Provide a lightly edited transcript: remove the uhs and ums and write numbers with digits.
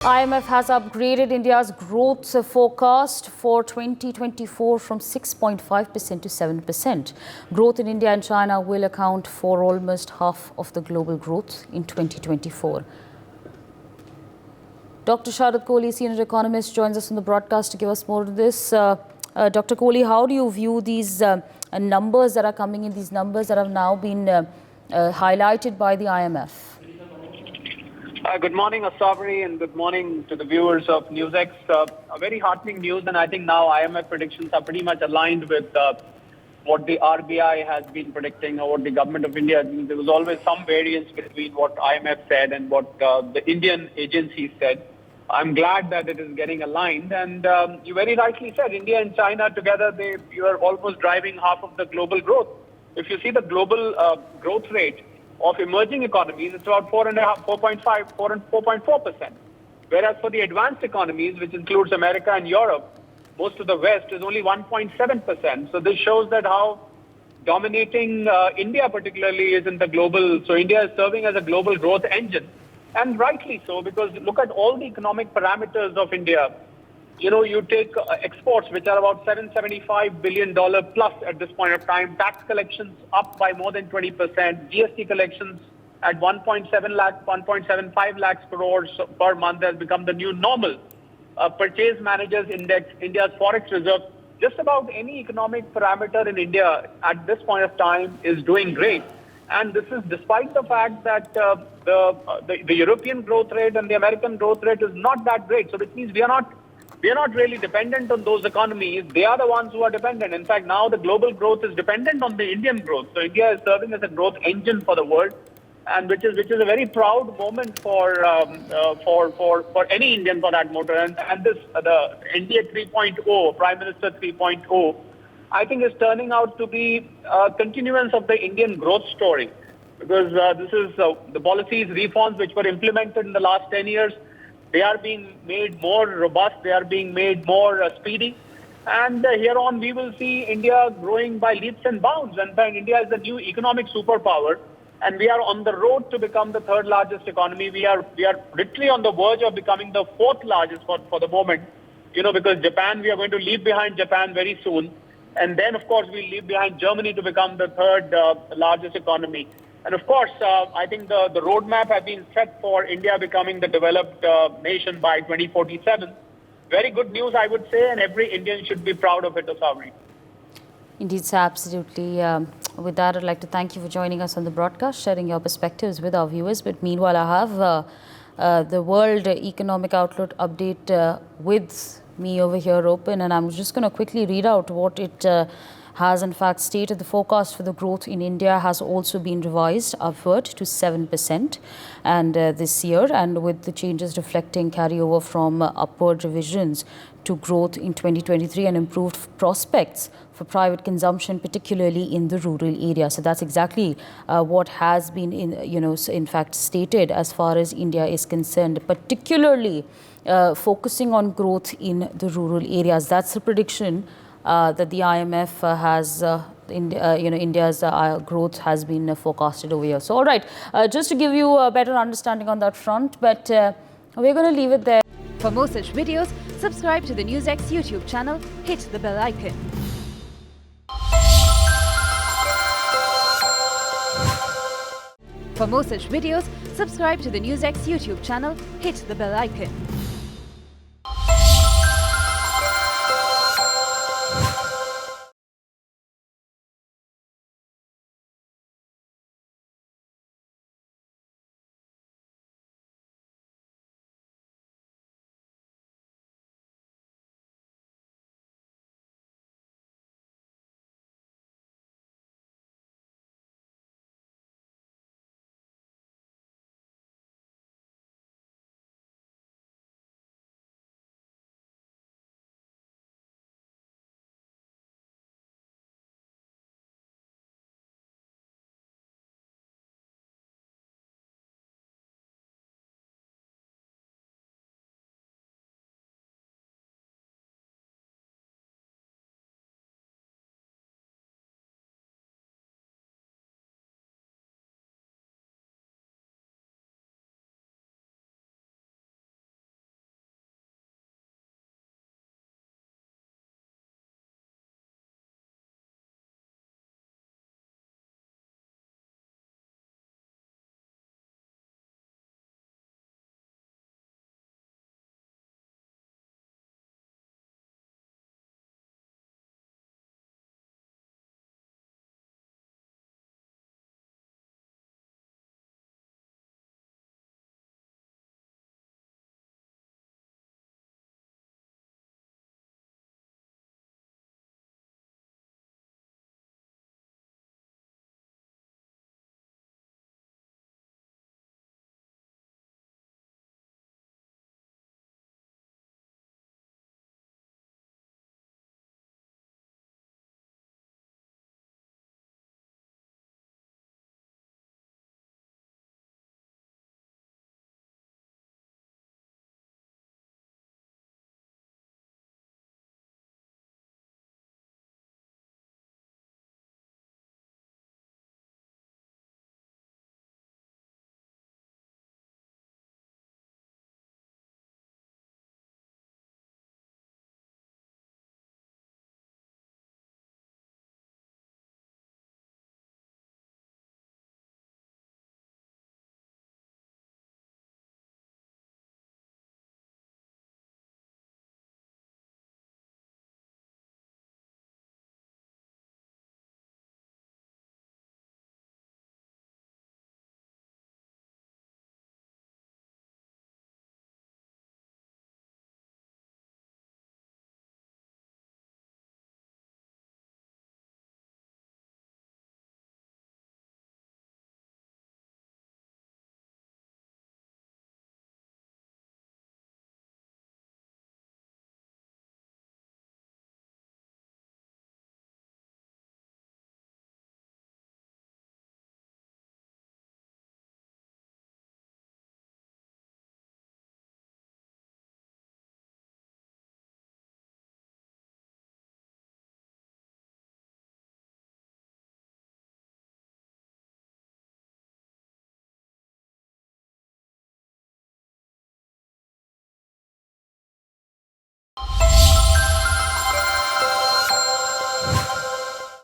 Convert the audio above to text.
IMF has upgraded India's growth forecast for 2024 from 6.5% to 7%. Growth in India and China will account for almost half of the global growth in 2024. Dr. Sharad Kohli, senior economist, joins us on the broadcast to give us more of this. Dr. Kohli, how do you view these numbers that are coming in, these numbers that have now been highlighted by the IMF? Good morning, Asabri, and good morning to the viewers of NewsX. A very heartening news, and I think now IMF predictions are pretty much aligned with what the RBI has been predicting or what the government of India. There was always some variance between what IMF said and what the Indian agencies said. I'm glad that it is getting aligned, and you very rightly said, India and China together, you are almost driving half of the global growth. If you see the global growth rate of emerging economies, it's about 4.4%. Whereas for the advanced economies, which includes America and Europe, most of the West is only 1.7%. So this shows that how dominating India particularly is in the global. So India is serving as a global growth engine. And rightly so, because look at all the economic parameters of India. You know, you take exports, which are about $775 billion plus at this point of time. Tax collections up by more than 20%. GST collections at 1.75 lakhs crores per month has become the new normal. Purchase Managers Index, India's forex reserve, just about any economic parameter in India at this point of time is doing great. And this is despite the fact that the European growth rate and the American growth rate is not that great. So which means we are not really dependent on those economies. They are the ones who are dependent. In fact, now the global growth is dependent on the Indian growth. So India is serving as a growth engine for the world, and which is a very proud moment for any Indian for that matter. And this the India 3.0, Prime Minister 3.0, I think is turning out to be a continuance of the Indian growth story, because this is the policies, reforms which were implemented in the last 10 years. They are being made more robust. They are being made more speedy. And here on, we will see India growing by leaps and bounds. In fact, India is the new economic superpower. And we are on the road to become the third largest economy. We are literally on the verge of becoming the fourth largest for the moment. You know, because Japan, we are going to leave behind Japan very soon. And then, of course, we'll leave behind Germany to become the third largest economy. And of course, I think the roadmap has been set for India becoming the developed nation by 2047. Very good news, I would say, and every Indian should be proud of it, Asabri. Indeed, sir, absolutely. With that, I'd like to thank you for joining us on the broadcast, sharing your perspectives with our viewers. But meanwhile, I have the World Economic Outlook update with me over here open, and I'm just going to quickly read out what it has in fact stated. The forecast for the growth in India has also been revised upward to 7% and this year, and with the changes reflecting carryover from upward revisions to growth in 2023 and improved prospects for private consumption, particularly in the rural area. So that's exactly what has been in fact stated as far as India is concerned, particularly focusing on growth in the rural areas. That's the prediction that the IMF has, India's growth has been forecasted over here. So, all right, just to give you a better understanding on that front, but we're going to leave it there. For more such videos, subscribe to the NewsX YouTube channel, hit the bell icon. For more such videos, subscribe to the NewsX YouTube channel, hit the bell icon.